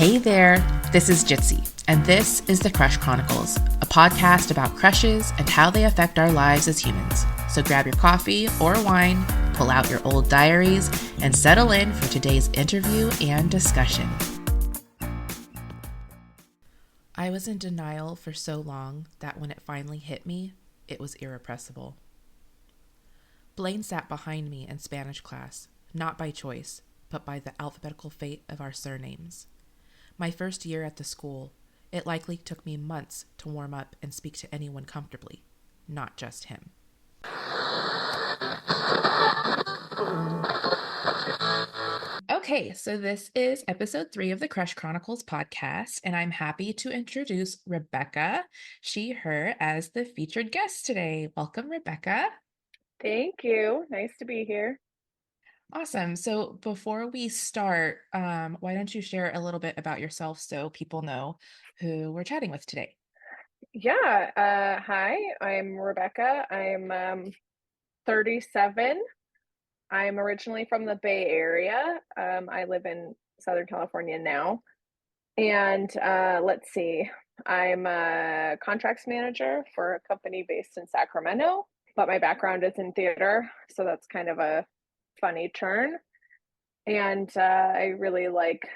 Hey there, this is Jitsy, and this is the Crush Chronicles, a podcast about crushes and how they affect our lives as humans. So grab your coffee or wine, pull out your old diaries, and settle in for today's interview and discussion. I was in denial for so long that when it finally hit me, it was irrepressible. Blaine sat behind me in Spanish class, not by choice, but by the alphabetical fate of our surnames. My first year at the school, it likely took me months to warm up and speak to anyone comfortably, not just him. Okay, so this is episode 3 of the Crush Chronicles podcast, and I'm happy to introduce Rebecca, she, her, as the featured guest today. Welcome, Rebecca. Thank you. Nice to be here. Awesome. So before we start, why don't you share a little bit about yourself so people know who we're chatting with today? Yeah. Hi, I'm Rebecca. I'm 37. I'm originally from the Bay Area. I live in Southern California now. And let's see, I'm a contracts manager for a company based in Sacramento, but my background is in theater. So that's kind of a funny turn. And I really like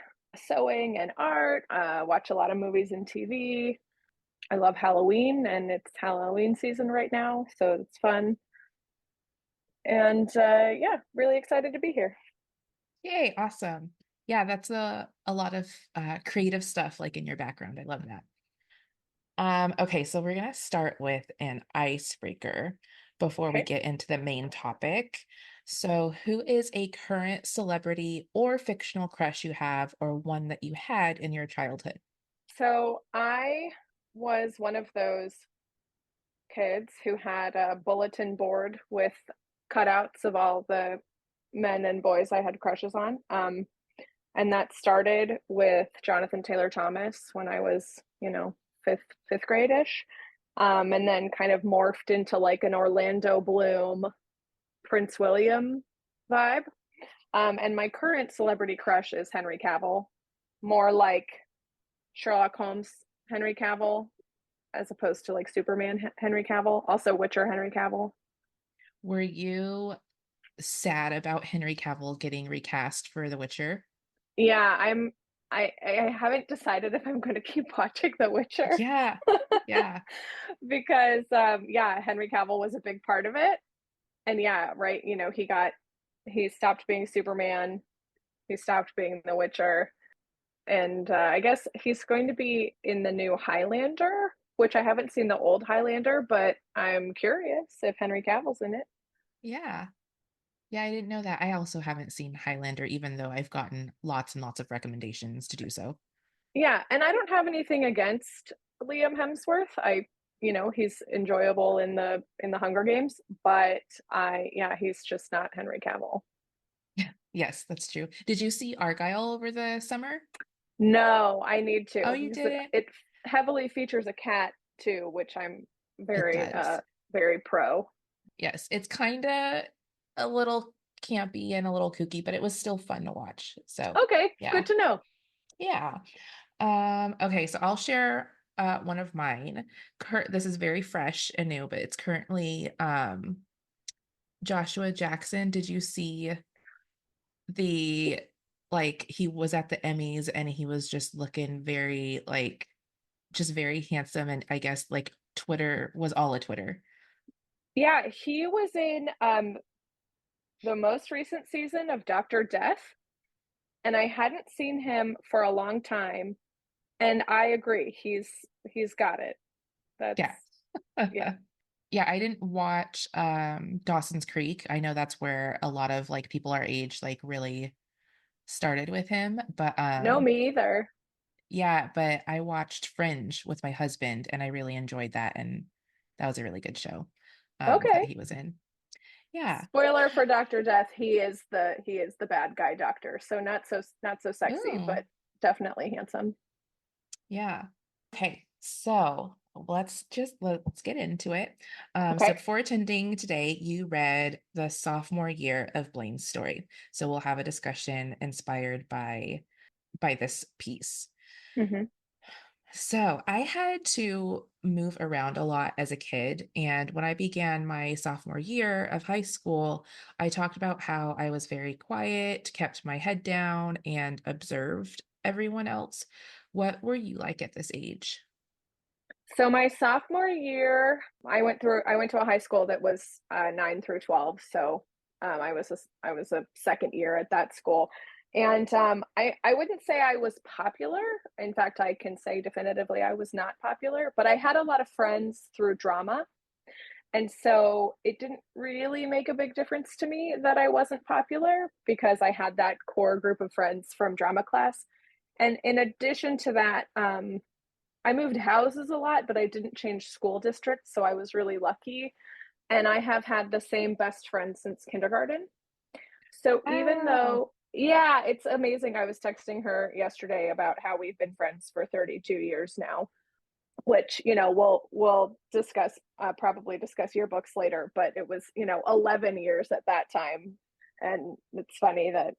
sewing and art, watch a lot of movies and TV. I love Halloween, and it's Halloween season right now, so it's fun. And yeah, really excited to be here. Yay, awesome. Yeah, that's a lot of creative stuff like in your background. I love that. Okay, so we're gonna start with an icebreaker before we Okay. get into the main topic. So, who is a current celebrity or fictional crush you have, or one that you had in your childhood? So I was one of those kids who had a bulletin board with cutouts of all the men and boys I had crushes on. And that started with Jonathan Taylor Thomas when I was, fifth grade-ish. And then kind of morphed into like an Orlando Bloom, Prince William vibe. And my current celebrity crush is Henry Cavill, more like Sherlock Holmes Henry Cavill as opposed to like Superman Henry Cavill, also Witcher Henry Cavill. Were you sad about Henry Cavill getting recast for The Witcher? Yeah, I haven't decided if I'm going to keep watching The Witcher Yeah. Yeah. because yeah, Henry Cavill was a big part of it. And yeah, right, he stopped being Superman, he stopped being The Witcher, and I guess he's going to be in the new Highlander, which I haven't seen the old Highlander, but I'm curious if Henry Cavill's in it. Yeah. Yeah, I didn't know that. I also haven't seen Highlander, even though I've gotten lots and lots of recommendations to do so. Yeah, and I don't have anything against Liam Hemsworth. He's enjoyable in the Hunger Games, but yeah, he's just not Henry Cavill. Yes, that's true. Did you see Argyle over the summer? No, I need Oh, to you because didn't? it heavily features a cat too, which I'm It very does. very pro. Yes, it's kind of a little campy and a little kooky, but it was still fun to watch. So, Okay, yeah. good to know. Yeah. Okay, so I'll share one of mine. This is very fresh and new, but it's currently Joshua Jackson. Did you see the like he was at the Emmys and he was just looking very like just very handsome, and I guess like Twitter was all a Twitter. Yeah, he was in the most recent season of Doctor Death, and I hadn't seen him for a long time. And I agree, he's got it. That's Yeah. yeah. Yeah, I didn't watch Dawson's Creek. I know that's where a lot of like people our age like really started with him, but No, me either. yeah, but I watched Fringe with my husband and I really enjoyed that, and that was a really good show that Okay. he was in. Yeah. Spoiler for Doctor Death, he is the bad guy doctor. So not so sexy, Oh, but definitely handsome. yeah. Okay, so let's get into it. So Okay. before attending today, you read the sophomore year of Blaine's story. So we'll have a discussion inspired by this piece. Hmm. So I had to move around a lot as a kid. And when I began my sophomore year of high school, I talked about how I was very quiet, kept my head down, and observed everyone else. What were you like at this age? So my sophomore year, I went to a high school that was 9 through 12. So I was a second year at that school, and I wouldn't say I was popular. In fact, I can say definitively I was not popular. But I had a lot of friends through drama, and so it didn't really make a big difference to me that I wasn't popular because I had that core group of friends from drama class. And in addition to that, I moved houses a lot, but I didn't change school districts, so I was really lucky. And I have had the same best friend since kindergarten. So even Oh, though, yeah, it's amazing. I was texting her yesterday about how we've been friends for 32 years now, which, we'll discuss, probably discuss yearbooks later, but it was, 11 years at that time. And it's funny that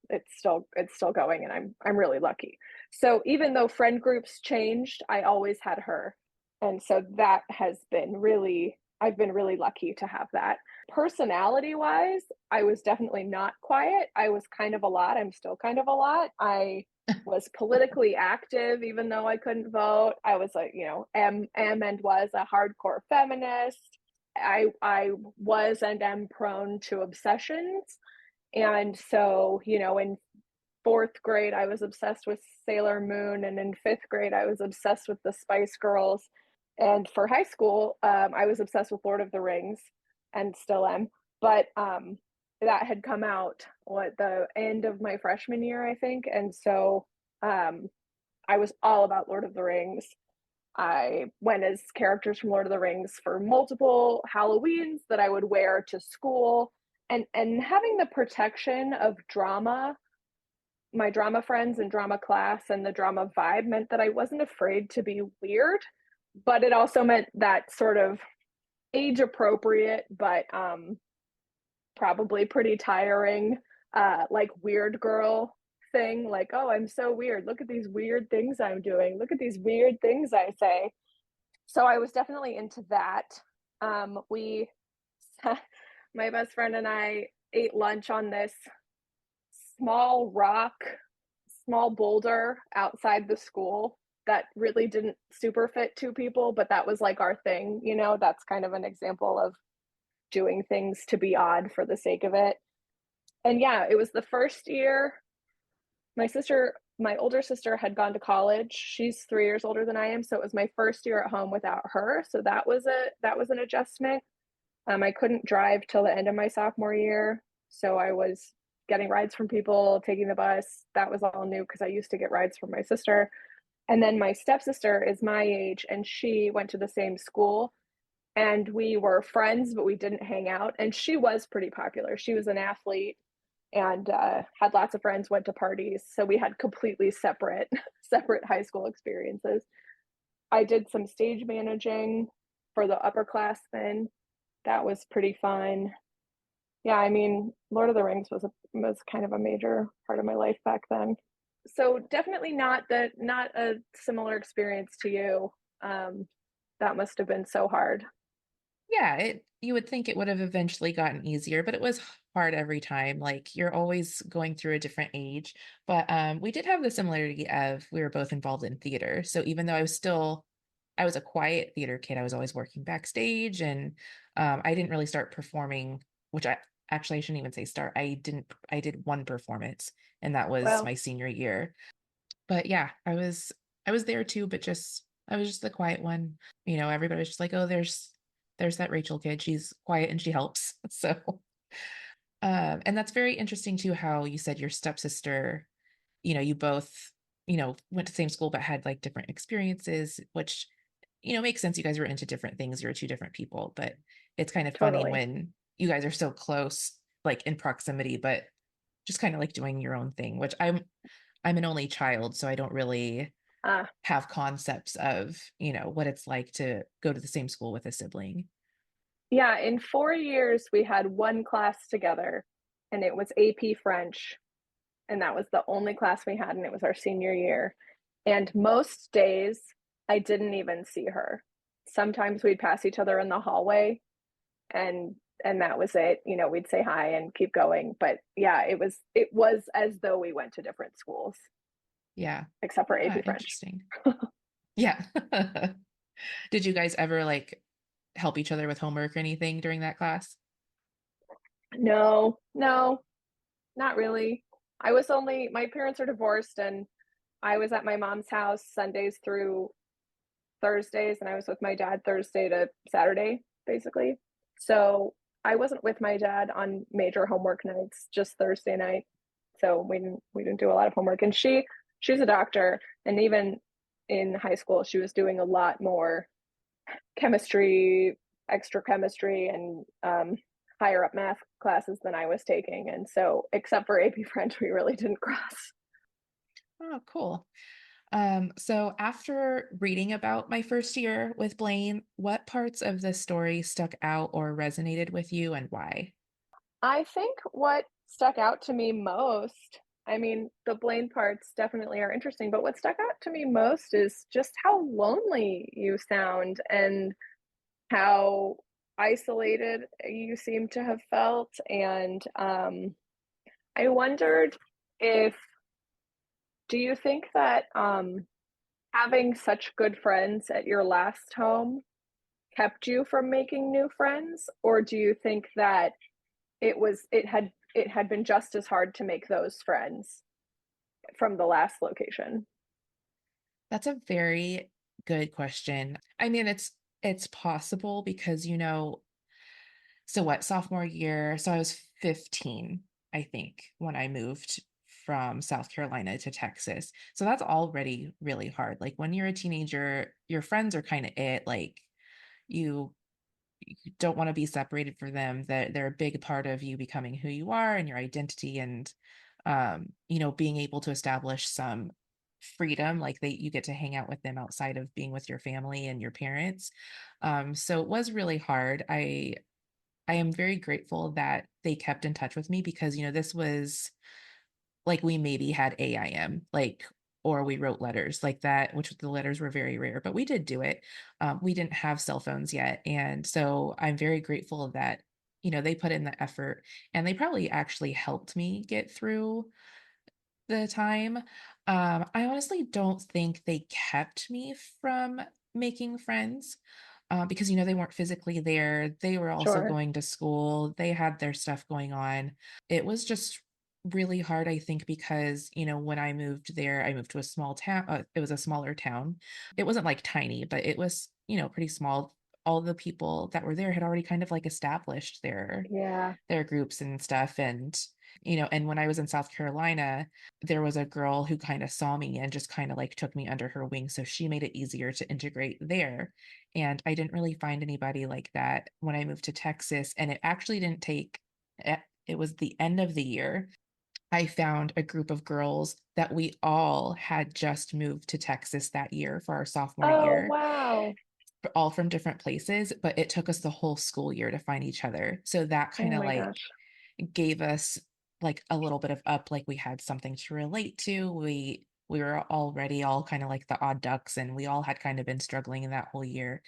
it's still going, and I'm really lucky. So even though friend groups changed, I always had her. And so that has been really I've been really lucky to have that. Personality wise, I was definitely not quiet. I was kind of a lot. I'm still kind of a lot. I was politically active even though I couldn't vote. I was like, am and was a hardcore feminist. I was and am prone to obsessions. And so, in fourth grade, I was obsessed with Sailor Moon. And in fifth grade, I was obsessed with the Spice Girls. And for high school, I was obsessed with Lord of the Rings and still am. But that had come out the end of my freshman year, I think. And so um, I was all about Lord of the Rings. I went as characters from Lord of the Rings for multiple Halloweens that I would wear to school. And having the protection of drama, my drama friends and drama class and the drama vibe meant that I wasn't afraid to be weird, but it also meant that sort of age appropriate, but probably pretty tiring, like weird girl thing. Like, oh, I'm so weird. Look at these weird things I'm doing. Look at these weird things I say. So I was definitely into that. We, my best friend and I ate lunch on this small rock, small boulder outside the school that really didn't super fit two people, but that was like our thing. That's kind of an example of doing things to be odd for the sake of it. And yeah, it was the first year. My older sister had gone to college. She's 3 years older than I am, so it was my first year at home without her. So that was an adjustment. I couldn't drive till the end of my sophomore year, so I was getting rides from people, taking the bus. That was all new because I used to get rides from my sister. And then my stepsister is my age, and she went to the same school. And we were friends, but we didn't hang out. And she was pretty popular. She was an athlete and had lots of friends, went to parties. So we had completely separate separate high school experiences. I did some stage managing for the upperclassmen. That was pretty fun. Yeah, I mean, Lord of the Rings was kind of a major part of my life back then. So definitely not a similar experience to you. Um, that must have been so hard. yeah, you would think it would have eventually gotten easier, but it was hard every time. Like you're always going through a different age. But we did have the similarity of we were both involved in theater. So even though I was a quiet theater kid, I was always working backstage and I didn't really start performing, which I shouldn't even say start. I did one performance and that was Well, my senior year. But yeah, I was there too, but just I was just the quiet one. Everybody was just like, "Oh, there's that Rachel kid. She's quiet and she helps." So, and that's very interesting too how you said your stepsister, you both, went to the same school but had like different experiences, which makes sense. You guys were into different things. You're two different people, but it's kind of funny totally. when you guys are so close, like in proximity, but just kind of like doing your own thing, which I'm an only child, so I don't really Uh, have concepts of, what it's like to go to the same school with a sibling. yeah, in 4 years, we had one class together, and it was AP French. And that was the only class we had, and it was our senior year. And most days I didn't even see her. Sometimes we'd pass each other in the hallway and that was it. You know, we'd say hi and keep going. But yeah, it was as though we went to different schools, Yeah. except for AP French. Interesting. Yeah. Did you guys ever like help each other with homework or anything during that class? No, no, not really. I was only my parents are divorced and I was at my mom's house Sundays through Thursdays and I was with my dad Thursday to Saturday, basically. So I wasn't with my dad on major homework nights, just Thursday night. So we didn't do a lot of homework. And she's a doctor, and even in high school, she was doing a lot more chemistry, extra chemistry, and higher up math classes than I was taking. And so, except for AP French, we really didn't cross. Oh, cool. So after reading about my first year with Blaine, what parts of the story stuck out or resonated with you and why? I think what stuck out to me most, I mean, the Blaine parts definitely are interesting, but what stuck out to me most is just how lonely you sound and how isolated you seem to have felt. And I wondered if, do you think that having such good friends at your last home kept you from making new friends? Or do you think that it had been just as hard to make those friends from the last location? That's a very good question. I mean, it's possible because so what, sophomore year, so I was 15, I think, when I moved from South Carolina to Texas. So that's already really hard. Like when you're a teenager, your friends are kind of it. Like you you don't want to be separated from them, that they're a big part of you becoming who you are and your identity, and being able to establish some freedom, like you get to hang out with them outside of being with your family and your parents. So it was really hard. I am very grateful that they kept in touch with me because this was like we maybe had AIM, like, or we wrote letters like that, which the letters were very rare, but we did do it. We didn't have cell phones yet. And so I'm very grateful that, they put in the effort and they probably actually helped me get through the time. I honestly don't think they kept me from making friends because they weren't physically there. They were also Sure. going to school. They had their stuff going on. It was just really hard, I think, because when I moved there, I moved to a small town. It was a smaller town. It wasn't like tiny, but it was pretty small. All the people that were there had already kind of like established Yeah. their groups and stuff, and when I was in South Carolina, there was a girl who kind of saw me and just kind of like took me under her wing. So she made it easier to integrate there. And I didn't really find anybody like that when I moved to Texas. And it actually didn't take, it was the end of the year. I found a group of girls that we all had just moved to Texas that year for our sophomore Oh, year, wow. all from different places, but it took us the whole school year to find each other. So that kind Oh of my like gosh. gave us like a little bit of up, like we had something to relate to. We were already all kind of like the odd ducks, and we all had kind of been struggling in that whole year.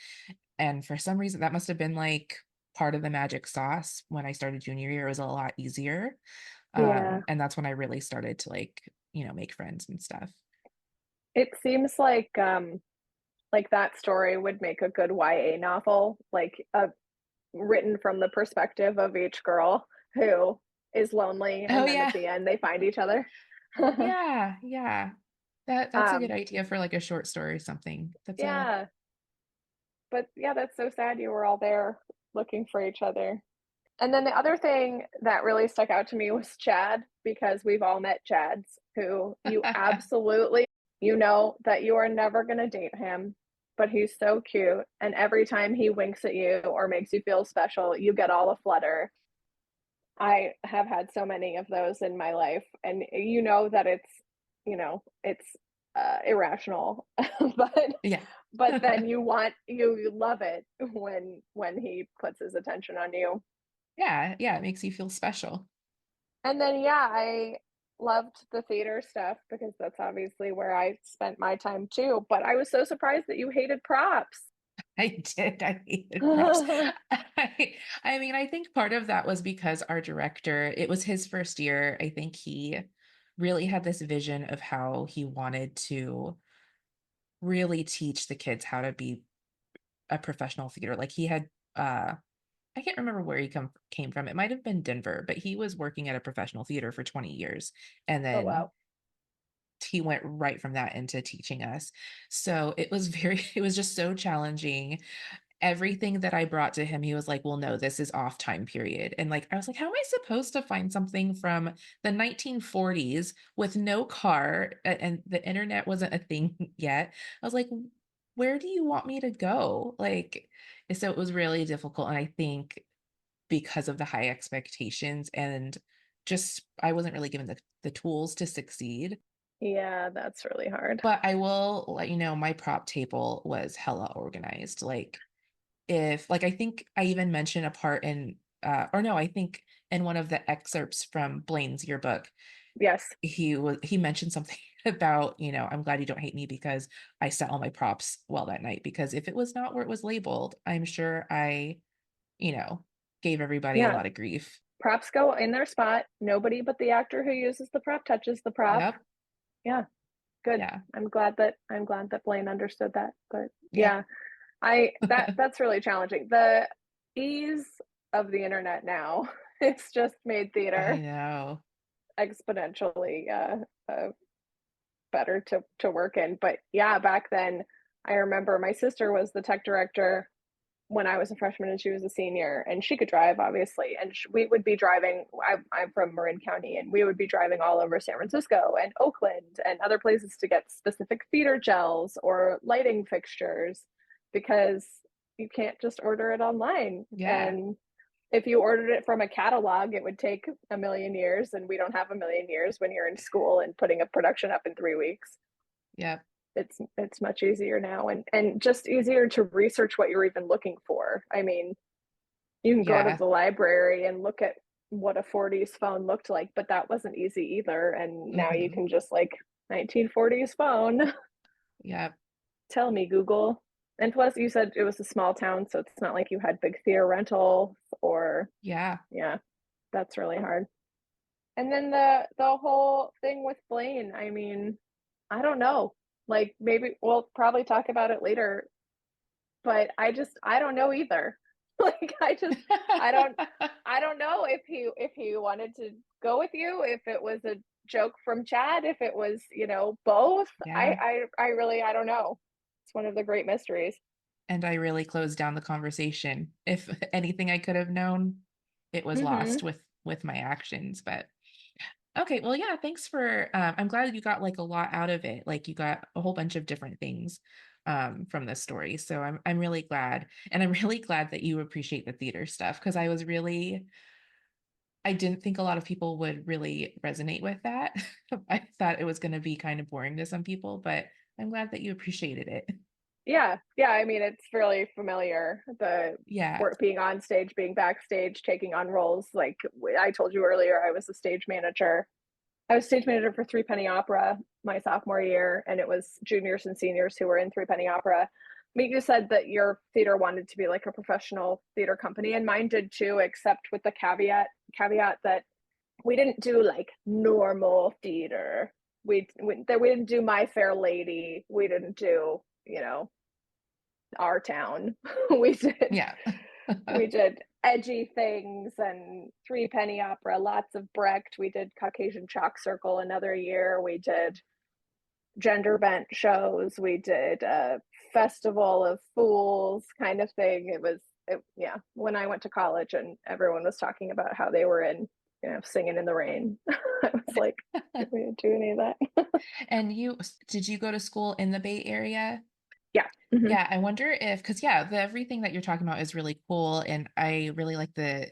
And for some reason that must have been like part of the magic sauce. When I started junior year, it was a lot easier. Yeah. And that's when I really started to like make friends and stuff. It seems like that story would make a good YA novel, like written from the perspective of each girl who is lonely Oh and then at yeah. the end they find each other. Yeah, yeah. That's a good um idea for like a short story or something. That's a yeah, but yeah, that's so sad you were all there looking for each other. And then the other thing that really stuck out to me was Chad, because we've all met Chads who you absolutely, you know that you are never going to date him, but he's so cute. And every time he winks at you or makes you feel special, you get all a flutter. I have had so many of those in my life, and you know that it's irrational, but yeah. then you love it when he puts his attention on you. Yeah, yeah, it makes you feel special. And then yeah, loved the theater stuff because that's obviously where I spent my time too. But I was so surprised that you hated props. I did. I hated props. I mean, I think part of that was because our director, it was his first year. I think he really had this vision of how he wanted to really teach the kids how to be a professional theater. Like he had I can't remember where he came from. It might have been Denver, but he was working at a professional theater for 20 years. And Oh then wow. he went right from that into teaching us. So it was it was just so challenging. Everything that I brought to him, he was like, well, no, this is off time period. And like, I was like, how am I supposed to find something from the 1940s with no car and the internet wasn't a thing yet? I was like, where do you want me to go? Like, so it was really difficult. And I think because of the high expectations and just, I wasn't really given the tools to succeed. Yeah, that's really hard. But I will let you know, my prop table was hella organized. Like, if like I think I even mentioned a part in or no, I think in one of the excerpts from Blaine's yearbook, Yes. he mentioned something about, I'm glad you don't hate me because I set all my props well that night. Because if it was not where it was labeled, I'm sure I, you know, gave everybody a Yeah. lot of grief. Props go in their spot. Nobody but the actor who uses the prop touches the prop. Yep. Yeah, good. Yeah. I'm glad that Blaine understood that. But Yep. yeah, that's really challenging. The ease of the internet now, it's just made I theater know. exponentially better to work in. But yeah, back then I remember my sister was the tech director when I was a freshman and she was a senior, and she could drive, obviously. And we would be driving. I'm from Marin County, and we would be driving all over San Francisco and Oakland and other places to get specific theater gels or lighting fixtures because you can't just order it online. Yeah. And if you ordered it from a catalog, it would take a million years, and we don't have a million years when you're in school and putting a production up in 3 weeks. Yep. It's much easier now, and just easier to research what you're even looking for. I mean, you can go to Yeah. the library and look at what a 40s phone looked like, but that wasn't easy either. And now you Hmm. can just like 1940s phone. Yep. Tell me, Google. And plus, you said it was a small town, so it's not like you had big theater rentals or, Yeah. yeah, that's really hard. And then the whole thing with Blaine, I mean, I don't know. Like maybe we'll probably talk about it later, but I don't know either. Like I don't I don't know if he wanted to go with you, if it was a joke from Chad, if it was, both. Yeah. I really I don't know. It's one of the great mysteries. And I really closed down the conversation. If anything I could have known, it was lost Mhm. with my actions. But okay, well, yeah, thanks for I'm glad you got like a lot out of it. Like you got a whole bunch of different things from this story. So I'm really glad. And I'm really glad that you appreciate the theater stuff because I didn't think a lot of people would really resonate with that. I thought it was going to be kind of boring to some people, but I'm glad that you appreciated it. Yeah. Yeah, I mean it's really familiar. The Yeah. work being on stage, being backstage, taking on roles. Like I told you earlier, I was a stage manager. I was stage manager for Three Penny Opera my sophomore year, and it was juniors and seniors who were in Three Penny Opera. I mean, you said that your theater wanted to be like a professional theater company, and mine did too, except with the caveat that we didn't do like normal theater. We didn't do My Fair Lady. We didn't do our town. we did Yeah. we did edgy things and Three Penny Opera, lots of Brecht. We did Caucasian Chalk Circle another year. We did gender bent shows. We did a Festival of Fools kind of thing. Yeah. When I went to college and everyone was talking about how they were in, singing in the rain, I was like, we didn't do any of that. And did you go to school in the Bay Area? Yeah. Mm-hmm. Yeah, I wonder if, because yeah, everything that you're talking about is really cool, and I really like the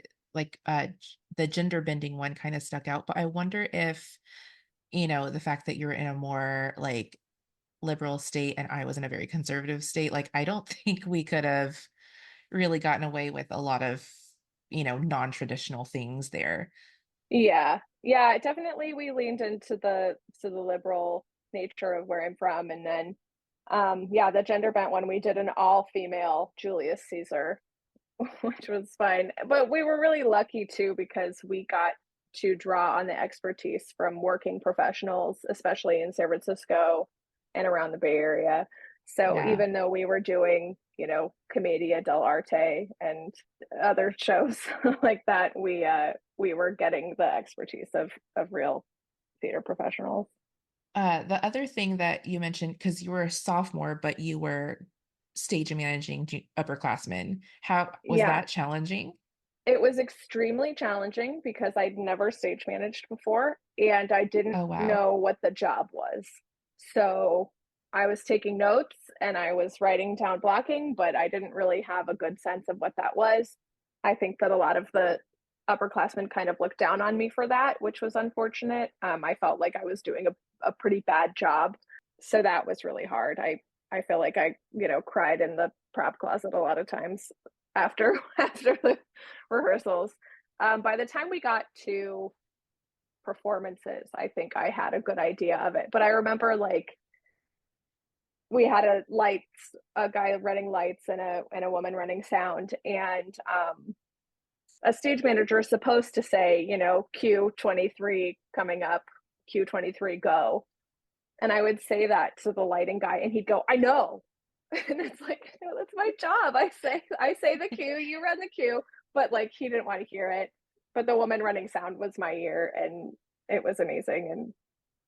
gender bending one kind of stuck out. But I wonder if, the fact that you're in a more like liberal state and I was in a very conservative state, like I don't think we could have really gotten away with a lot of, non-traditional things there. Yeah. Yeah, definitely we leaned into the liberal nature of where I'm from, and then yeah, the gender bent one, we did an all female Julius Caesar, which was fine. But we were really lucky too because we got to draw on the expertise from working professionals, especially in San Francisco and around the Bay Area. So Yeah. even though we were doing, Commedia dell'arte and other shows like that, we were getting the expertise of real theater professionals. The other thing that you mentioned, because you were a sophomore, but you were stage managing upperclassmen, how was Yeah, that challenging? it was extremely challenging because I'd never stage managed before and I didn't Oh, wow. know what the job was. So I was taking notes and I was writing down blocking, but I didn't really have a good sense of what that was. I think that a lot of the upperclassmen kind of looked down on me for that, which was unfortunate. I felt like I was doing a pretty bad job. So that was really hard. I feel like I, cried in the prop closet a lot of times after after the rehearsals. By the time we got to performances, I think I had a good idea of it. But I remember like we had a guy running lights and a woman running sound, and a stage manager is supposed to say, Q23 coming up, Q23 go. And I would say that to the lighting guy, and he'd go, "I know." And it's like, no, that's my job. I say the cue, you run the cue, but like he didn't want to hear it. But the woman running sound was my ear, and it was amazing, and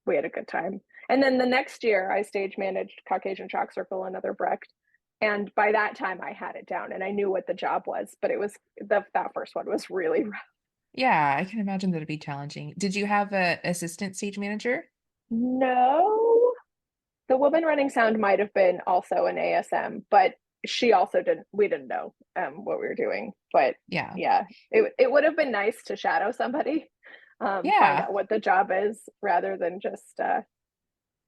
we had a good time. And then the next year, I stage managed Caucasian Chalk Circle, another Brecht, and by that time, I had it down and I knew what the job was. But it was that first one was really rough. Yeah, I can imagine that'd be challenging. Did you have a assistant stage manager? No, the woman running sound might have been also an ASM, but she also didn't. We didn't know what we were doing. But Yeah. yeah, it would have been nice to shadow somebody, find Yeah. out what the job is rather than just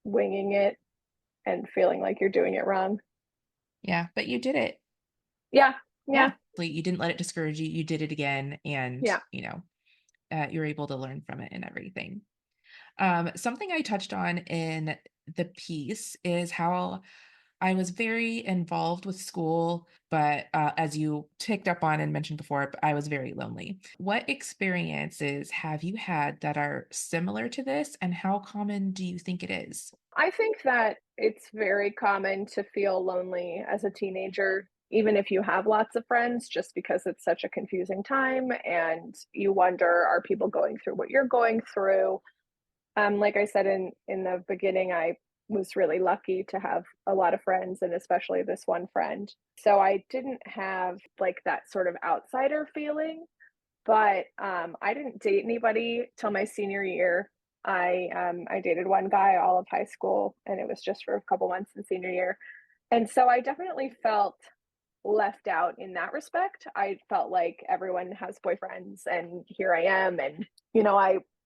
winging it and feeling like you're doing it wrong. Yeah. But you did it. Yeah, Yeah. yeah, Like you didn't let it discourage you. You did it again, and yeah. you're able to learn from it and everything. Something I touched on in the piece is how I was very involved with school, but as you picked up on and mentioned before, I was very lonely. What experiences have you had that are similar to this, and how common do you think it is? I think that it's very common to feel lonely as a teenager, even if you have lots of friends, just because it's such a confusing time and you wonder, are people going through what you're going through? Like I said in the beginning, I was really lucky to have a lot of friends and especially this one friend. So I didn't have like that sort of outsider feeling, but I didn't date anybody till my senior year. I dated one guy all of high school, and it was just for a couple months in senior year, and so I definitely felt left out in that respect. I felt like everyone has boyfriends, and here I am, and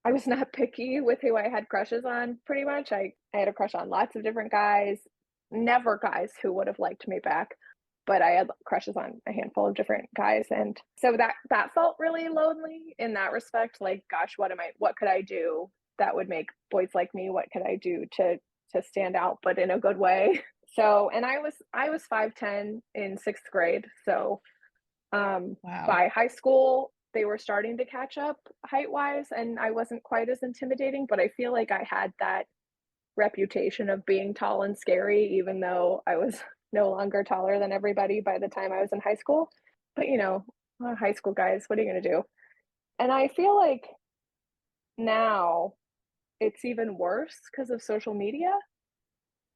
I was not picky with who I had crushes on. Pretty much, I had a crush on lots of different guys, never guys who would have liked me back, but I had crushes on a handful of different guys, and so that felt really lonely in that respect. Like, gosh, what could I do that would make boys like me? What could I do to stand out, but in a good way? So, and I was 5'10" in sixth grade. So Wow. by high school, they were starting to catch up height wise, and I wasn't quite as intimidating. But I feel like I had that reputation of being tall and scary, even though I was no longer taller than everybody by the time I was in high school. But high school guys, what are you going to do? And I feel like now it's even worse because of social media.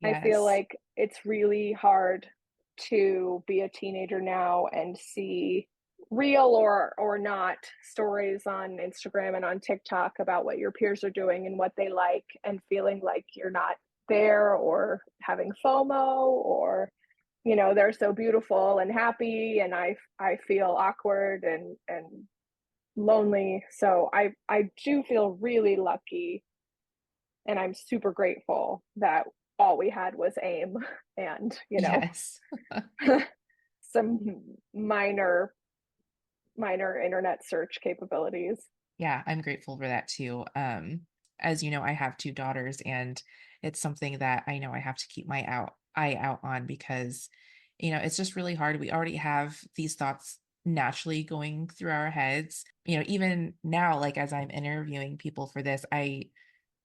I feel Yes. like it's really hard to be a teenager now and see real or not stories on Instagram and on TikTok about what your peers are doing and what they like, and feeling like you're not there, or having FOMO, or they're so beautiful and happy and I feel awkward and lonely. So I do feel really lucky, and I'm super grateful that all we had was AIM and, Yes. some minor internet search capabilities. Yeah, I'm grateful for that too. As you know, I have two daughters, and it's something that I know I have to keep my eye out on because, it's just really hard. We already have these thoughts naturally going through our heads. Even now, like as I'm interviewing people for this, I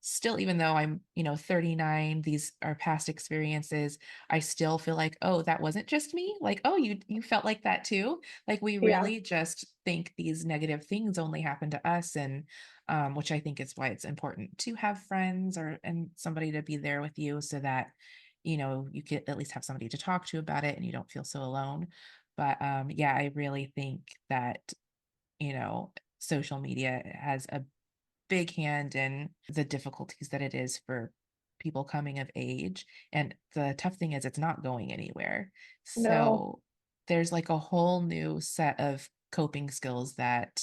still, even though I'm 39, these are past experiences, I still feel like, oh, that wasn't just me. Like, oh, you felt like that too. Like we Yeah. really just think these negative things only happen to us. And which I think is why it's important to have friends or and somebody to be there with you so that you could at least have somebody to talk to about it and you don't feel so alone. But yeah, I really think that you know social media has a big hand in the difficulties that it is for people coming of age. And the tough thing is, it's not going anywhere. No. So there's like a whole new set of coping skills that,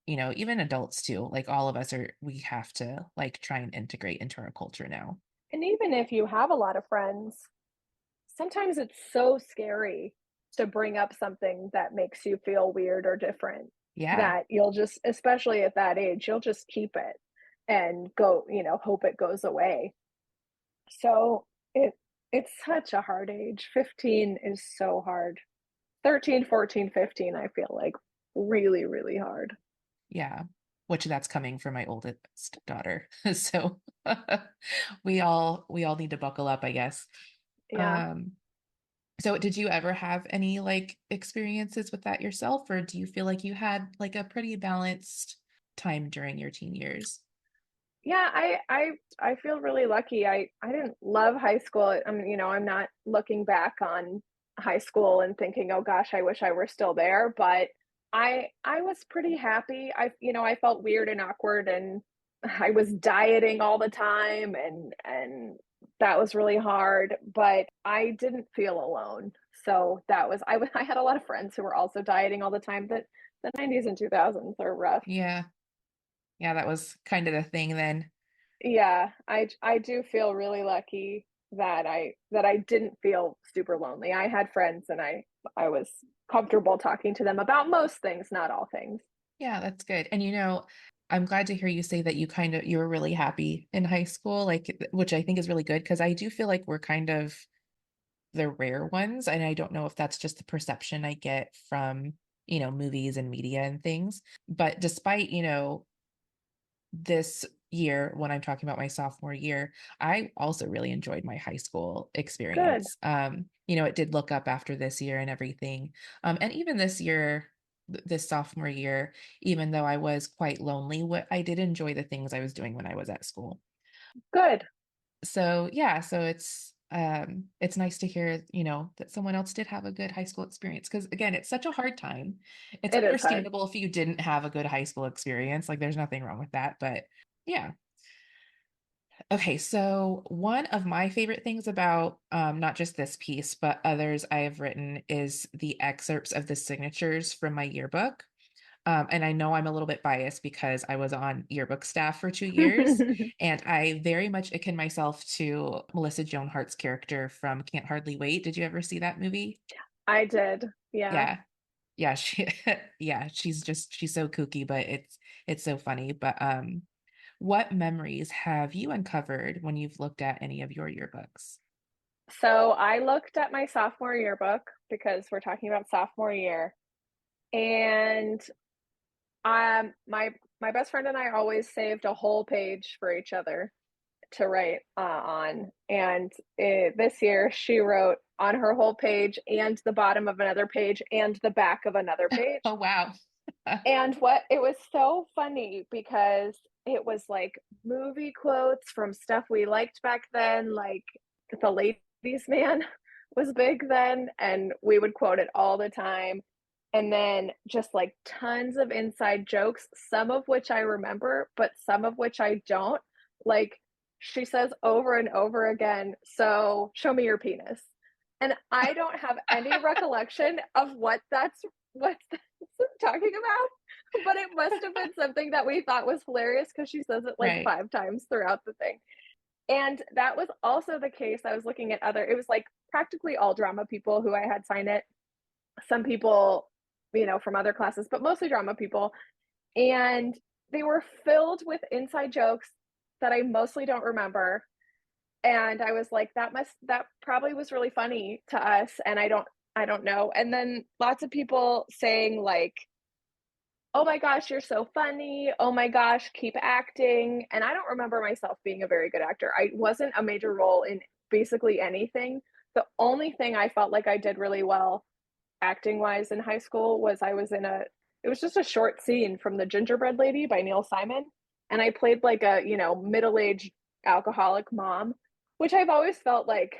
even adults too, like all of us we have to like try and integrate into our culture now. And even if you have a lot of friends, sometimes it's so scary to bring up something that makes you feel weird or different Yeah. that you'll just, especially at that age, you'll just keep it and go, hope it goes away. So it's such a hard age. 15 is so hard. 13, 14, 15, I feel like really, really hard. Yeah. Which that's coming from my oldest daughter. So we all need to buckle up, I guess. Yeah. Um, So did you ever have any like experiences with that yourself, or do you feel like you had like a pretty balanced time during your teen years? Yeah, I feel really lucky. I didn't love high school. I'm not looking back on high school and thinking, "Oh gosh, I wish I were still there," but I was pretty happy. I felt weird and awkward and I was dieting all the time and that was really hard, but I didn't feel alone. So I had a lot of friends who were also dieting all the time. That the 90s and 2000s are rough. Yeah. Yeah, that was kind of the thing then. Yeah, I do feel really lucky that I didn't feel super lonely. I had friends and I was comfortable talking to them about most things, not all things. Yeah, that's good. And I'm glad to hear you say that you were really happy in high school, like which I think is really good because I do feel like we're kind of the rare ones. And I don't know if that's just the perception I get from, movies and media and things. But despite, this year when I'm talking about my sophomore year, I also really enjoyed my high school Good, experience. It did look up after this year and everything. And even this year, this sophomore year, even though I was quite lonely, what I did enjoy the things I was doing when I was at school. good. So yeah, so it's nice to hear, that someone else did have a good high school experience. Because again, it's such a hard time. It's It is hard. understandable if you didn't have a good high school experience. Like there's nothing wrong with that. But yeah. Okay, so one of my favorite things about not just this piece, but others I have written is the excerpts of the signatures from my yearbook. And I know I'm a little bit biased because I was on yearbook staff for 2 years, and I very much akin myself to Melissa Joan Hart's character from Can't Hardly Wait. Did you ever see that movie? I did. Yeah. Yeah. Yeah, yeah, she's so kooky, but it's so funny. But what memories have you uncovered when you've looked at any of your yearbooks? So I looked at my sophomore yearbook because we're talking about sophomore year, and my best friend and I always saved a whole page for each other to write on. And this year, she wrote on her whole page and the bottom of another page and the back of another Oh page. wow. And what it was so funny because it was like movie quotes from stuff we liked back then, like The Ladies Man was big then, and we would quote it all the time. And then just like tons of inside jokes, some of which I remember, but some of which I don't. Like she says over and over again, "So show me your penis." And I don't have any recollection of what that's talking about, but it must have been something that we thought was hilarious because she says it like Right. 5 times throughout the thing. And that was also the case. I was looking at it was like practically all drama people who I had sign it. Some people, from other classes, but mostly drama people. And they were filled with inside jokes that I mostly don't remember. And I was like, that probably was really funny to us. And I don't know. And then lots of people saying like, oh my gosh, you're so funny. Oh my gosh, keep acting. And I don't remember myself being a very good actor. I wasn't a major role in basically anything. The only thing I felt like I did really well acting wise in high school was I was in it was just a short scene from The Gingerbread Lady by Neil Simon. And I played like a, middle aged alcoholic mom, which I've always felt like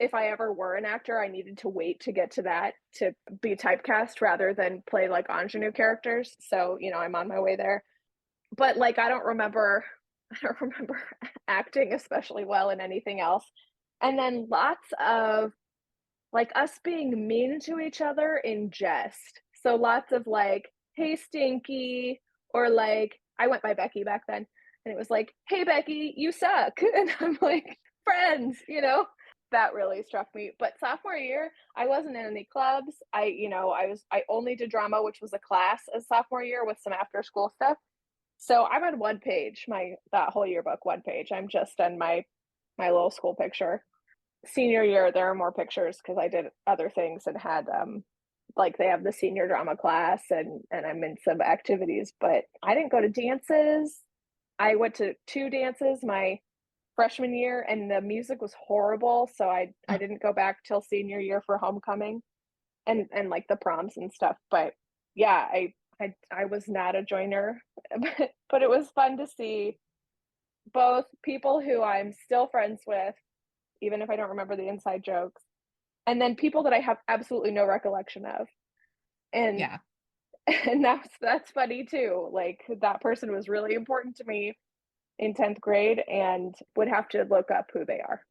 if I ever were an actor, I needed to wait to get to that to be typecast rather than play like ingenue characters. So, I'm on my way there. But like I don't remember acting especially well in anything else. And then lots of like us being mean to each other in jest. So lots of like, hey, Stinky, or like, I went by Becky back then, and it was like, hey, Becky, you suck. And I'm like, friends, that really struck me. But sophomore year, I wasn't in any clubs. I only did drama, which was a class as sophomore year with some after school stuff. So I'm on one page, that whole yearbook, one page. I'm just on my little school picture. Senior year there are more pictures because I did other things and had like they have the senior drama class and I'm in some activities, but I didn't go to dances. I went to two dances my freshman year and the music was horrible, so I didn't go back till senior year for homecoming and like the proms and stuff. But yeah, I was not a joiner, but it was fun to see both people who I'm still friends with even if I don't remember the inside jokes, and then people that I have absolutely no recollection of. And Yeah. and that's funny too. Like that person was really important to me in 10th grade and would have to look up who they are.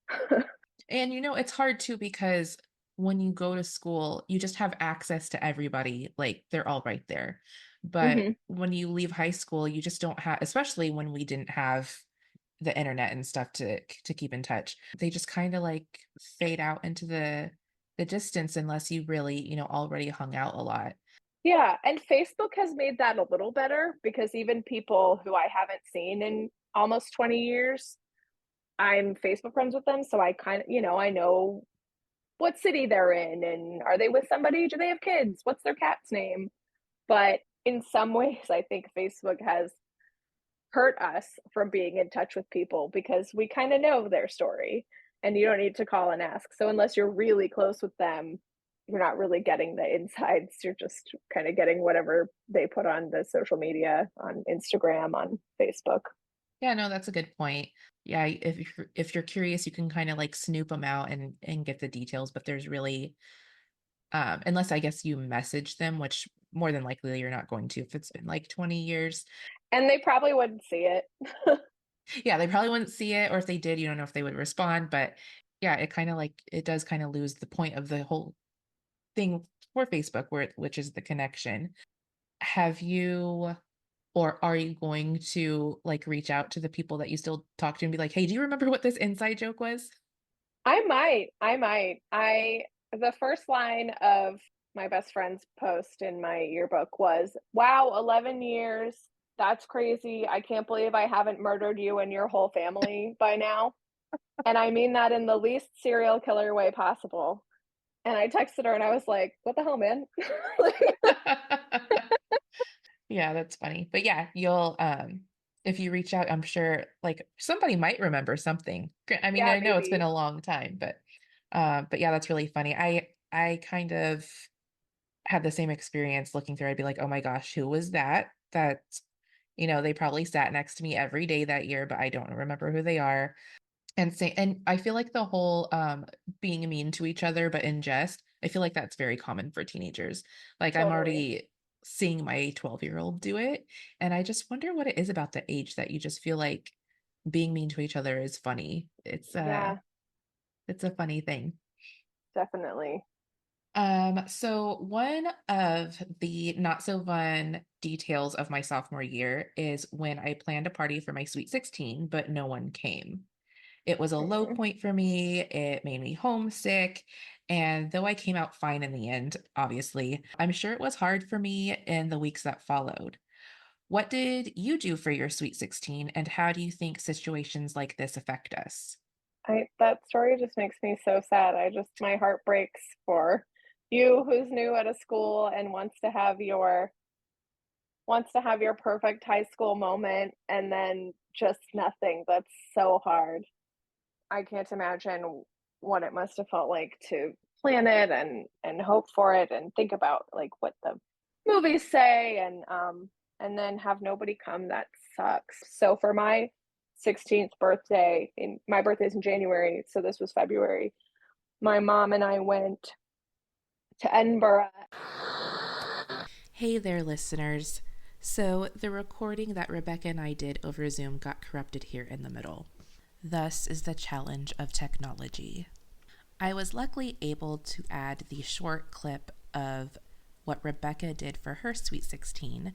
And it's hard too because when you go to school, you just have access to everybody. Like they're all right there. But Mm-hmm. when you leave high school, you just don't have, especially when we didn't have the internet and stuff to keep in touch. They just kind of like fade out into the distance unless you really, already hung out a lot. Yeah, and Facebook has made that a little better because even people who I haven't seen in almost 20 years, I'm Facebook friends with them. So I kind of, I know what city they're in and are they with somebody? Do they have kids? What's their cat's name? But in some ways, I think Facebook has hurt us from being in touch with people because we kind of know their story and you don't need to call and ask. So, unless you're really close with them, you're not really getting the insides. You're just kind of getting whatever they put on the social media, on Instagram, on Facebook. Yeah, no, that's a good point. Yeah, if you're curious, you can kind of like snoop them out and get the details, but there's really unless I guess you message them, which more than likely you're not going to if it's been like 20 years. And they probably wouldn't see it. Yeah, they probably wouldn't see it, or if they did, you don't know if they would respond. But yeah, it does kind of lose the point of the whole thing for Facebook, which is the connection. Have you or are you going to like reach out to the people that you still talk to and be like, hey, do you remember what this inside joke was? I might. I might. The first line of my best friend's post in my yearbook was, wow, 11 years. That's crazy. I can't believe I haven't murdered you and your whole family by now. And I mean that in the least serial killer way possible. And I texted her and I was like, what the hell, man? Like, Yeah, that's funny. But yeah, you'll if you reach out, I'm sure like somebody might remember something. I mean, yeah, I know it's been maybe. a long time, but yeah, that's really funny. I kind of had the same experience looking through. I'd be like, "Oh my gosh, who was that?" That they probably sat next to me every day that year, but I don't remember who they are. And I feel like the whole being mean to each other but in jest, I feel like that's very common for teenagers. Like I'm Totally. already seeing my 12-year-old do it, and I just wonder what it is about the age that you just feel like being mean to each other is funny. Yeah, It's a funny thing. definitely. So one of the not so fun details of my sophomore year is when I planned a party for my sweet 16, but no one came. It was a low Mm. point for me. It made me homesick. And though I came out fine in the end, obviously, I'm sure it was hard for me in the weeks that followed. What did you do for your Sweet 16, and how do you think situations like this affect us? I that story just makes me so sad. My heart breaks for you who's new at a school and wants to have your perfect high school moment and then just nothing. That's so hard. I can't imagine what it must have felt like to plan it and hope for it and think about like what the movies say and then have nobody come. That sucks. So for my 16th birthday, in my birthday's in January, so this was February. My mom and I went to Edinburgh. Hey there, listeners. So, the recording that Rebecca and I did over Zoom got corrupted here in the middle. Thus is the challenge of technology. I was luckily able to add the short clip of what Rebecca did for her Sweet 16.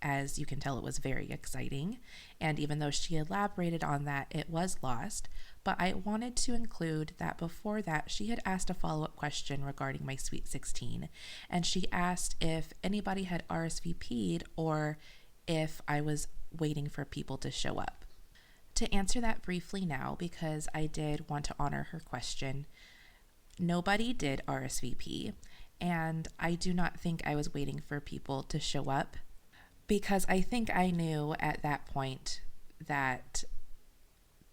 As you can tell, it was very exciting. And even though she elaborated on that, it was lost. But I wanted to include that before that, she had asked a follow up question regarding my Sweet 16. And she asked if anybody had RSVP'd or if I was waiting for people to show up. To answer that briefly now, because I did want to honor her question, nobody did RSVP, and I do not think I was waiting for people to show up because I think I knew at that point that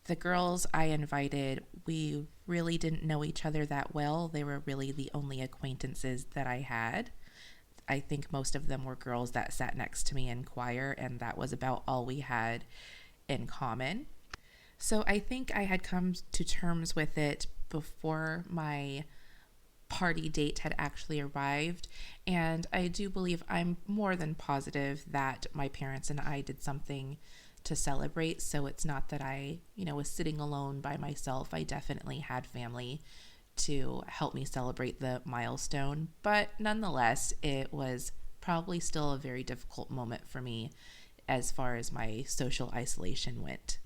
the girls I invited, we really didn't know each other that well. They were really the only acquaintances that I had. I think most of them were girls that sat next to me in choir, and that was about all we had in common. So I think I had come to terms with it before my party date had actually arrived. And I do believe, I'm more than positive that my parents and I did something to celebrate. So it's not that I, was sitting alone by myself. I definitely had family to help me celebrate the milestone. But nonetheless, it was probably still a very difficult moment for me as far as my social isolation went.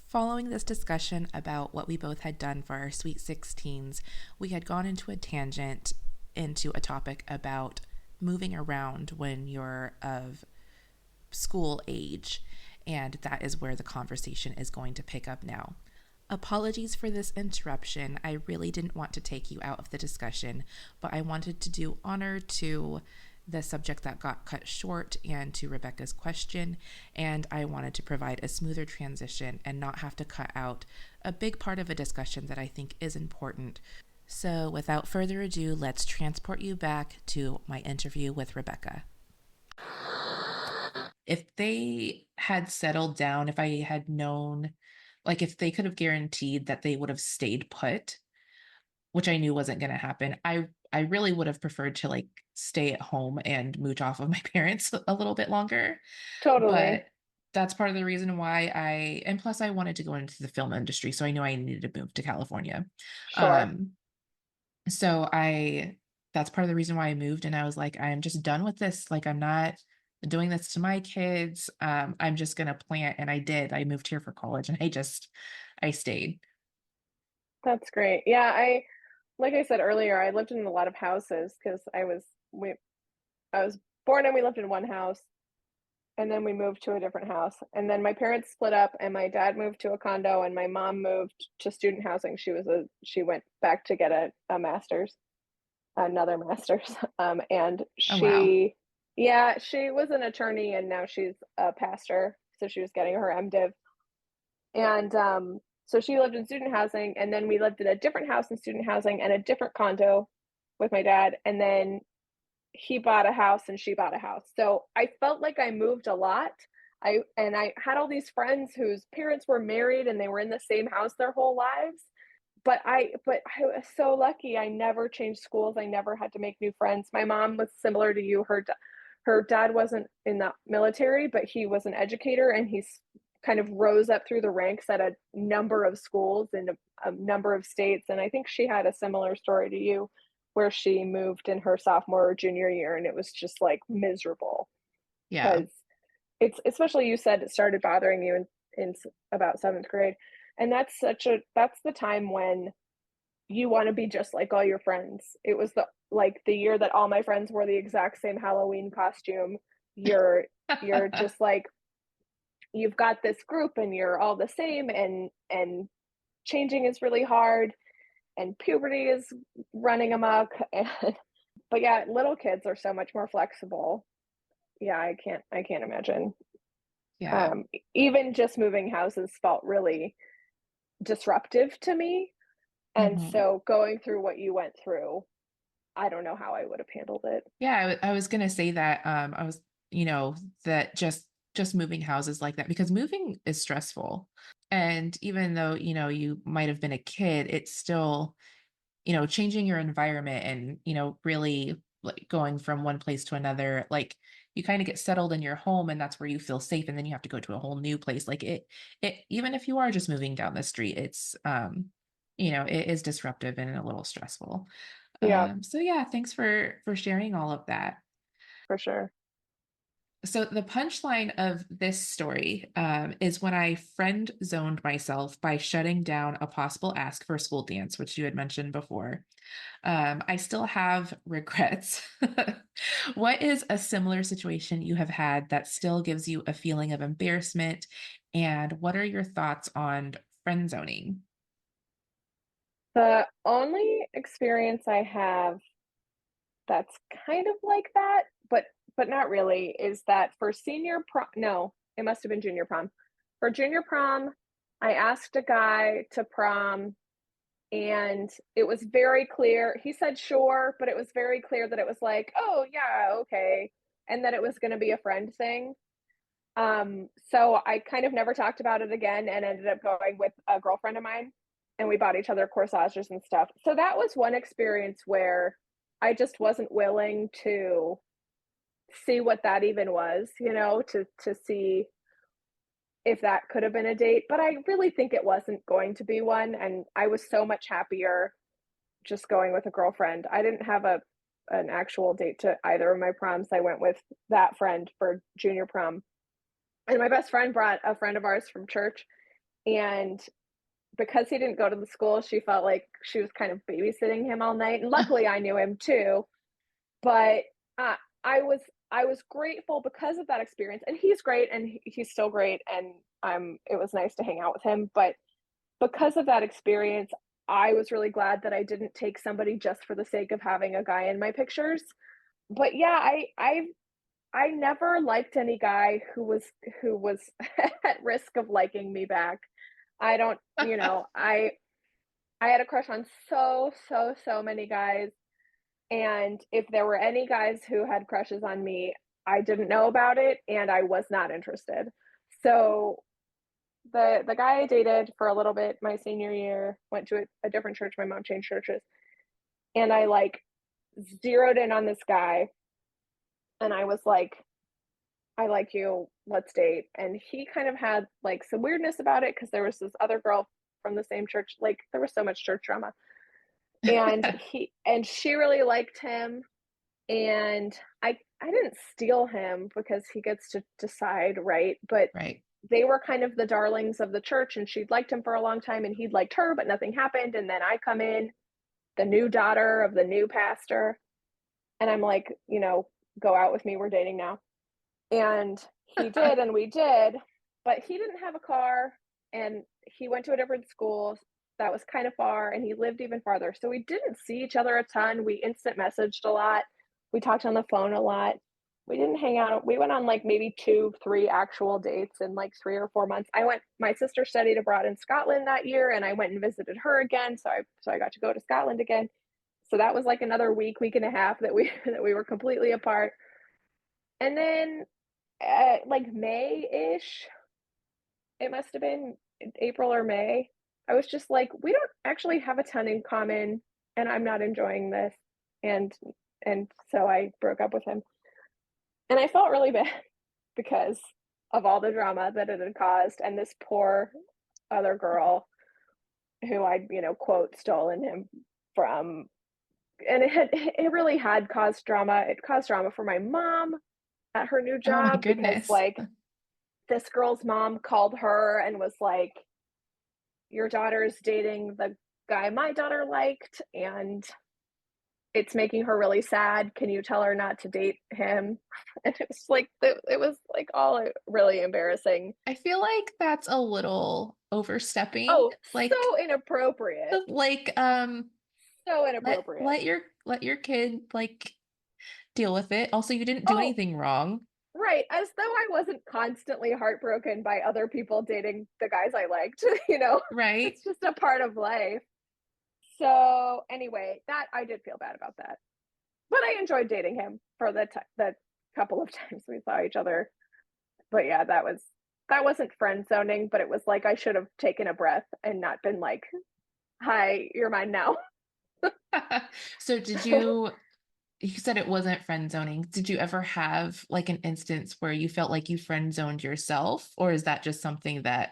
Following this discussion about what we both had done for our Sweet 16s, we had gone into a tangent into a topic about moving around when you're of school age, and that is where the conversation is going to pick up now. Apologies for this interruption. I really didn't want to take you out of the discussion, but I wanted to do honor to the subject that got cut short and to Rebecca's question, and I wanted to provide a smoother transition and not have to cut out a big part of a discussion that I think is important. So without further ado, let's transport you back to my interview with Rebecca. If they had settled down, if I had known, like if they could have guaranteed that they would have stayed put, which I knew wasn't going to happen, I really would have preferred to like stay at home and mooch off of my parents a little bit longer. Totally. But that's part of the reason why and plus I wanted to go into the film industry, so I knew I needed to move to California. Sure. Um, so that's part of the reason why I moved, and I was like, I'm just done with this. Like, I'm not doing this to my kids. I'm just gonna plant, and I did. I moved here for college, and I stayed. That's great. Yeah, I like I said earlier, I lived in a lot of houses because I was born and we lived in one house and then we moved to a different house. And then my parents split up and my dad moved to a condo and my mom moved to student housing. She went back to get a master's, another master's. And Oh wow. she was an attorney and now she's a pastor. So she was getting her MDiv. And so she lived in student housing, and then we lived in a different house in student housing and a different condo with my dad. And then he bought a house and she bought a house. So I felt like I moved a lot. I had all these friends whose parents were married and they were in the same house their whole lives. But I was so lucky. I never changed schools. I never had to make new friends. My mom was similar to you. Her dad wasn't in the military, but he was an educator and he's kind of rose up through the ranks at a number of schools in a number of states. And I think she had a similar story to you where she moved in her sophomore or junior year and it was just like miserable Yeah. because it's especially you said it started bothering you in about seventh grade. And that's the time when you want to be just like all your friends. It was the year that all my friends wore the exact same Halloween costume. you're you're just like, you've got this group and you're all the same, and changing is really hard, and puberty is running amok. And but yeah, little kids are so much more flexible. Yeah, I can't imagine. Yeah. Even just moving houses felt really disruptive to me. And Hmm. so going through what you went through, I don't know how I would have handled it. Yeah, I was gonna say that I was, you know, that just moving houses like that because moving is stressful. And even though, you might have been a kid, it's still, changing your environment and, really like going from one place to another, like you kind of get settled in your home and that's where you feel safe and then you have to go to a whole new place. Like it even if you are just moving down the street, it's it is disruptive and a little stressful. Yeah, So yeah, thanks for sharing all of that. for sure. So the punchline of this story is when I friend zoned myself by shutting down a possible ask for a school dance, which you had mentioned before. I still have regrets. What is a similar situation you have had that still gives you a feeling of embarrassment? And what are your thoughts on friend zoning? The only experience I have that's kind of like that, but not really, is that for senior prom, no, it must have been junior prom. For junior prom, I asked a guy to prom, and it was very clear. He said sure, but it was very clear that it was like, oh yeah, okay, and that it was going to be a friend thing. So I kind of never talked about it again and ended up going with a girlfriend of mine, and we bought each other corsages and stuff. So that was one experience where I just wasn't willing to see what that even was, to see if that could have been a date, but I really think it wasn't going to be one, and I was so much happier just going with a girlfriend. I didn't have a an actual date to either of my proms. I went with that friend for junior prom. And my best friend brought a friend of ours from church, and because he didn't go to the school, she felt like she was kind of babysitting him all night. And luckily I knew him too, but I was I was grateful because of that experience, and he's great, and he's still great, and it was nice to hang out with him, but because of that experience, I was really glad that I didn't take somebody just for the sake of having a guy in my pictures. But yeah, I never liked any guy who was at risk of liking me back. I don't, I had a crush on so many guys, and if there were any guys who had crushes on me, I didn't know about it and I was not interested. So the guy I dated for a little bit my senior year went to a different church. My mom changed churches, and I like zeroed in on this guy, and I was like, I like you, let's date. And he kind of had like some weirdness about it because there was this other girl from the same church. Like there was so much church drama. And she really liked him. And I didn't steal him because he gets to decide, right? But Right. they were kind of the darlings of the church, and she'd liked him for a long time and he'd liked her, but nothing happened. And then I come in, the new daughter of the new pastor, and I'm like, go out with me, we're dating now. And he did, and we did, but he didn't have a car, and he went to a different school that was kind of far, and he lived even farther. So we didn't see each other a ton. We instant messaged a lot. We talked on the phone a lot. We didn't hang out. We went on like maybe 2, 3 actual dates in like 3 or 4 months. My sister studied abroad in Scotland that year, and I went and visited her again. So I got to go to Scotland again. So that was like another week and a half that we that we were completely apart. And then like May-ish, it must have been April or May. I was just like, we don't actually have a ton in common, and I'm not enjoying this. And and so I broke up with him. And I felt really bad because of all the drama that it had caused, and this poor other girl who I'd, quote, stolen him from. And it really had caused drama. It caused drama for my mom at her new Oh my job because goodness. like this girl's mom called her and was like, your daughter's dating the guy my daughter liked, and it's making her really sad. Can you tell her not to date him? And it was like all really embarrassing. I feel like that's a little overstepping. Oh, so inappropriate. Like, So let inappropriate. let your kid like deal with it. Also, you didn't do Oh, anything wrong, right. As though I wasn't constantly heartbroken by other people dating the guys I liked. right? It's just a part of life. So anyway, that I did feel bad about that, but I enjoyed dating him for the couple of times we saw each other. But yeah, that wasn't friend zoning, but it was like I should have taken a breath and not been like, "Hi, you're mine now." So you said it wasn't friend zoning. Did you ever have like an instance where you felt like you friend zoned yourself, or is that just something that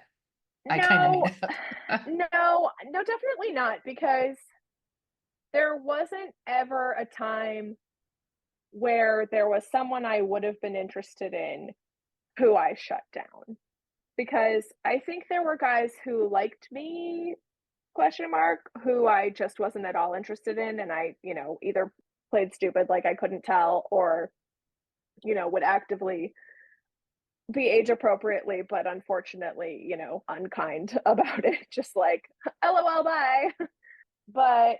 I kind of No, made up? no, definitely not, because there wasn't ever a time where there was someone I would have been interested in who I shut down. Because I think there were guys who liked me, question mark, who I just wasn't at all interested in, and I, either played stupid like I couldn't tell, or would actively be age appropriately, but unfortunately, unkind about it, just like LOL, bye. But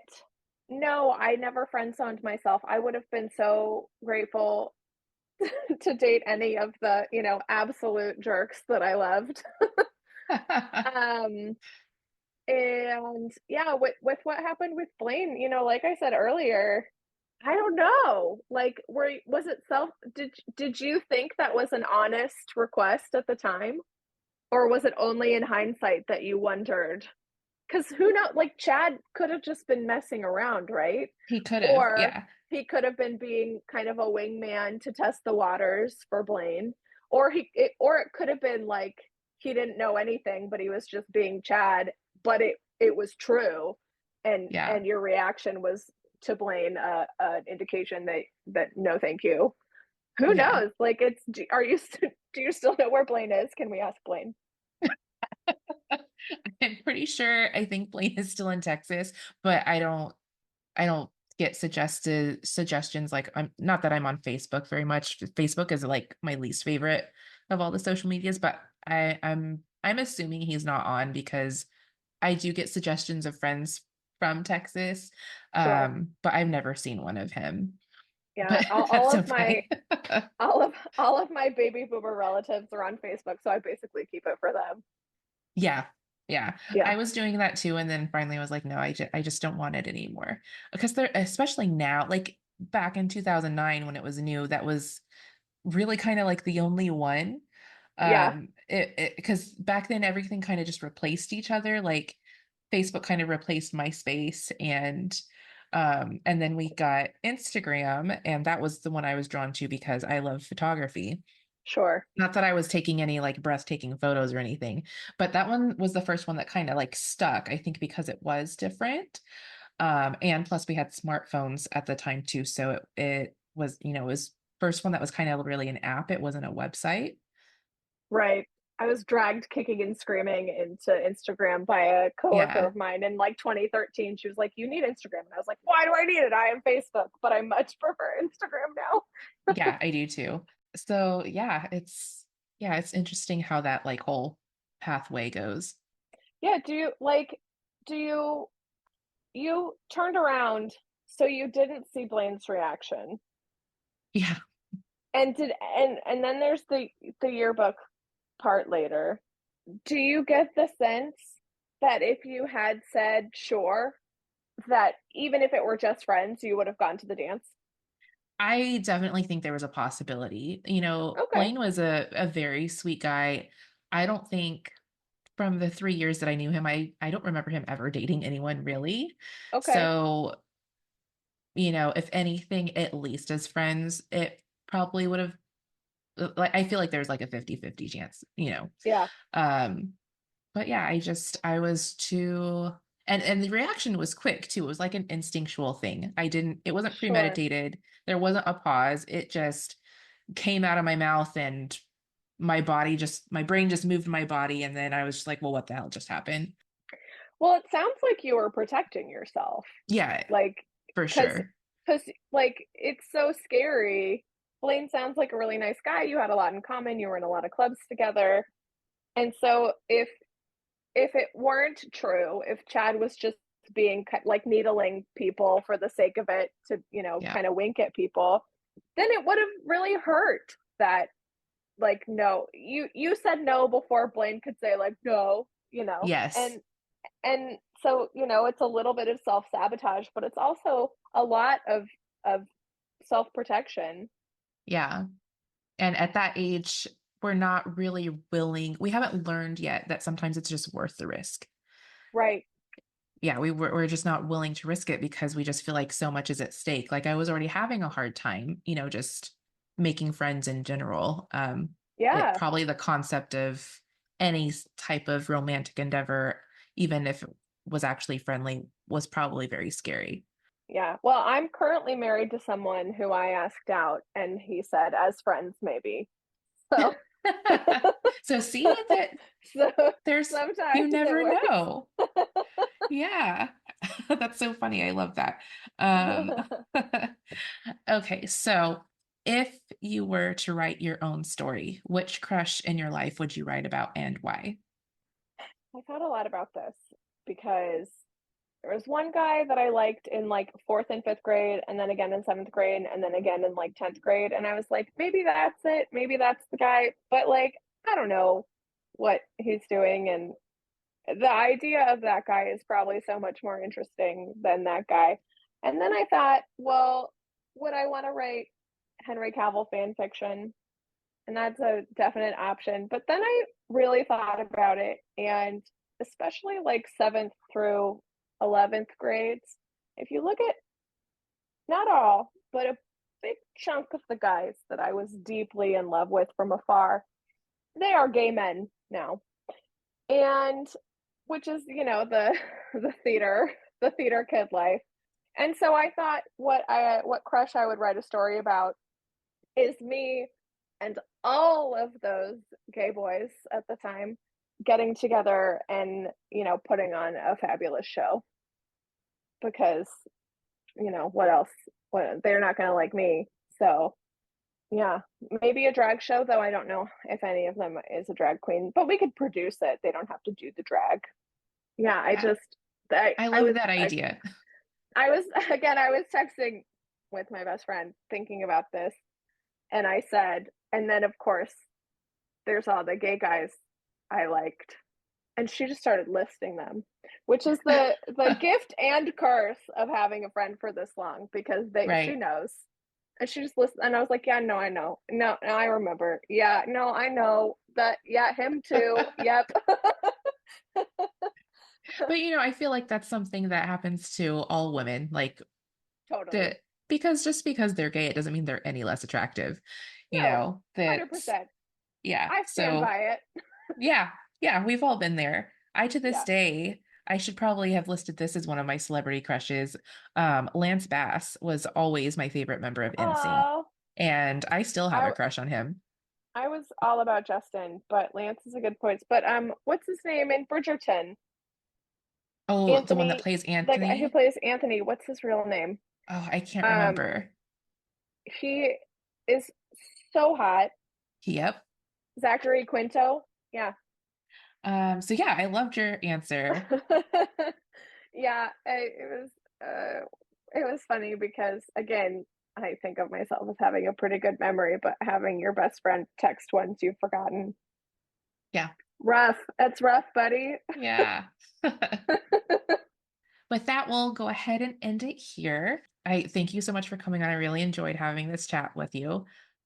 no, I never friend zoned myself. I would have been so grateful to date any of the, absolute jerks that I loved. Um, and yeah, with what happened with Blaine, like I said earlier, I don't know. Like, was it did you think that was an honest request at the time? Or was it only in hindsight that you wondered? Because who knows? Like, Chad could have just been messing around, right? He could have, Or yeah. he could have been being kind of a wingman to test the waters for Blaine. Or it could have been like he didn't know anything, but he was just being Chad, but it was true, Yeah. and your reaction was to Blaine an indication that no, thank you. Who Yeah. knows? Like, are you do you still know where Blaine is? Can we ask Blaine? I'm pretty sure I think Blaine is still in Texas, but I don't get suggestions like I'm not that I'm on Facebook very much. Facebook is like my least favorite of all the social medias, but I'm assuming he's not on because I do get suggestions of friends from Texas. Sure. But I've never seen one of him. Yeah, But that's okay. all of my baby boomer relatives are on Facebook, so I basically keep it for them. Yeah. Yeah. Yeah, I was doing that too. And then finally I was like, no, I just don't want it anymore. Because they're, especially now, like back in 2009 when it was new, that was really kind of like the only one. yeah, Because back then everything kind of just replaced each other. Like Facebook kind of replaced MySpace and then we got Instagram, and that was the one I was drawn to because I love photography. sure. Not that I was taking any like breathtaking photos or anything, but that one was the first one that kind of like stuck, I think because it was different. And plus we had smartphones at the time too. So it was, it was first one that was kind of really an app. It wasn't a website. Right. I was dragged kicking and screaming into Instagram by a coworker Yeah. of mine in like 2013. She was like, "You need Instagram," and I was like, "Why do I need it? I am Facebook, but I much prefer Instagram now." Yeah, I do too. So yeah, it's interesting how that like whole pathway goes. Yeah. Do you turned around, so you didn't see Blaine's reaction, Yeah. and then there's the yearbook part later. Do you get the sense that if you had said sure, that even if it were just friends, you would have gone to the dance? I definitely think there was a possibility. Okay. Blaine was a very sweet guy. I don't think from the 3 years that I knew him, I don't remember him ever dating anyone really. Okay. So, if anything, at least as friends, it probably would have like I feel like there's like a 50-50 chance. Yeah. Um, but yeah, I was too and the reaction was quick too. It was like an instinctual thing. It wasn't Sure. premeditated. There wasn't a pause. It just came out of my mouth and my brain just moved my body and then I was just like, well, what the hell just happened? Well, it sounds like you were protecting yourself. Yeah, Like, for because sure. 'cause, like, it's so scary. Blaine sounds like a really nice guy, you had a lot in common, you were in a lot of clubs together, and so if it weren't true, if Chad was just being like needling people for the sake of it to, Yeah. kind of wink at people, then it would have really hurt that, like, no, you said no before Blaine could say like no, Yes. and so, it's a little bit of self-sabotage, but it's also a lot of self-protection. Yeah. And at that age, we're not really willing. We haven't learned yet that sometimes it's just worth the risk. Right. Yeah, we're just not willing to risk it because we just feel like so much is at stake. Like I was already having a hard time, just making friends in general. It Yeah. probably the concept of any type of romantic endeavor, even if it was actually friendly, was probably very scary. Yeah. Well, I'm currently married to someone who I asked out, and he said, "As friends, maybe." So So see that so there's you sometimes it never know. works. Yeah. That's so funny. I love that. Um, okay, so if you were to write your own story, which crush in your life would you write about and why? I thought a lot about this because there was one guy that I liked in like 4th and 5th grade, and then again in 7th grade, and then again in like 10th grade. And I was like, maybe that's it. Maybe that's the guy. But like, I don't know what he's doing. And the idea of that guy is probably so much more interesting than that guy. And then I thought, well, would I want to write Henry Cavill fan fiction? And that's a definite option. But then I really thought about it, and especially like 7th through 11th grades, if you look at not all, but a big chunk of the guys that I was deeply in love with from afar, they are gay men now. And which is, the theater kid life. And so I thought what crush I would write a story about is me and all of those gay boys at the time getting together and, putting on a fabulous show because, what else? What they're not going to like me. So, yeah, maybe a drag show, though I don't know if any of them is a drag queen, but we could produce it. They don't have to do the drag. Yeah, I Yeah, just I I I love was that idea. I was again, I was texting with my best friend thinking about this, and I said, and then of course there's all the gay guys I liked. And she just started listing them, which is the gift and curse of having a friend for this long because she Right. knows. And she just listened, and I was like, "Yeah, no, I know. No, no, I remember. Yeah, no, I know that. Yeah, him too. Yep." But I feel like that's something that happens to all women. Like Totally. the because just because they're gay, it doesn't mean they're any less attractive. No, That 100%. yeah. I stand So by it. yeah, yeah, we've all been there. I to this Yeah. day, I should probably have listed this as one of my celebrity crushes. Lance Bass was always my favorite member of NSYNC, Oh, and I still have a I crush on him. I was all about Justin, but Lance is a good point. But what's his name in Bridgerton? Oh, the one that Anthony, plays the guy who Anthony. plays Anthony. What's his real name? Oh, I can't Um, remember. he is so hot. Yep. Zachary Quinto. Yeah. So yeah, I loved your answer. Yeah, it was funny because again, I think of myself as having a pretty good memory, but having your best friend text ones you've forgotten. Yeah. Rough. That's rough, buddy. Yeah. With that, we'll go ahead and end it here. I thank you so much for coming on. I really enjoyed having this chat with you.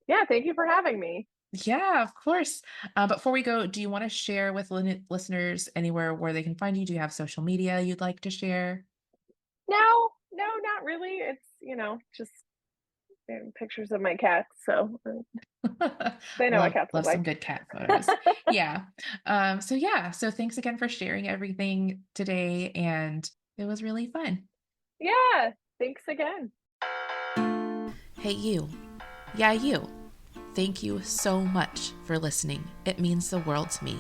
Yeah, thank you for having me. Yeah, of course. Before we go, do you want to share with listeners anywhere where they can find you? Do you have social media you'd like to share? No, no, not really. It's, just pictures of my cats. So they know what love cats look love some like. good cat photos. Yeah. So yeah, so thanks again for sharing everything today, and it was really fun. Yeah, thanks again. Hey you. Yeah, you. Thank you so much for listening. It means the world to me.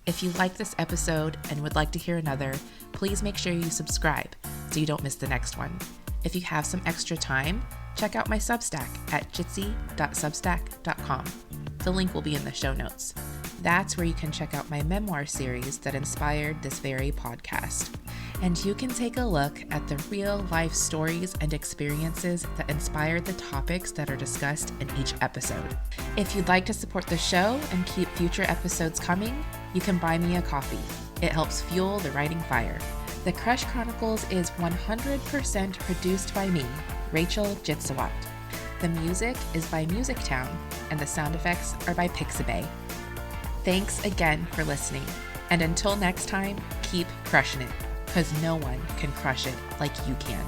If you like this episode and would like to hear another, please make sure you subscribe so you don't miss the next one. If you have some extra time, check out my Substack at jitsy.substack.com. The link will be in the show notes. That's where you can check out my memoir series that inspired this very podcast. And you can take a look at the real life stories and experiences that inspired the topics that are discussed in each episode. If you'd like to support the show and keep future episodes coming, you can buy me a coffee. It helps fuel the writing fire. The Crush Chronicles is 100% produced by me, Rachel Jitsawat. The music is by Music Town, and the sound effects are by Pixabay. Thanks again for listening, and until next time, keep crushing it, because no one can crush it like you can.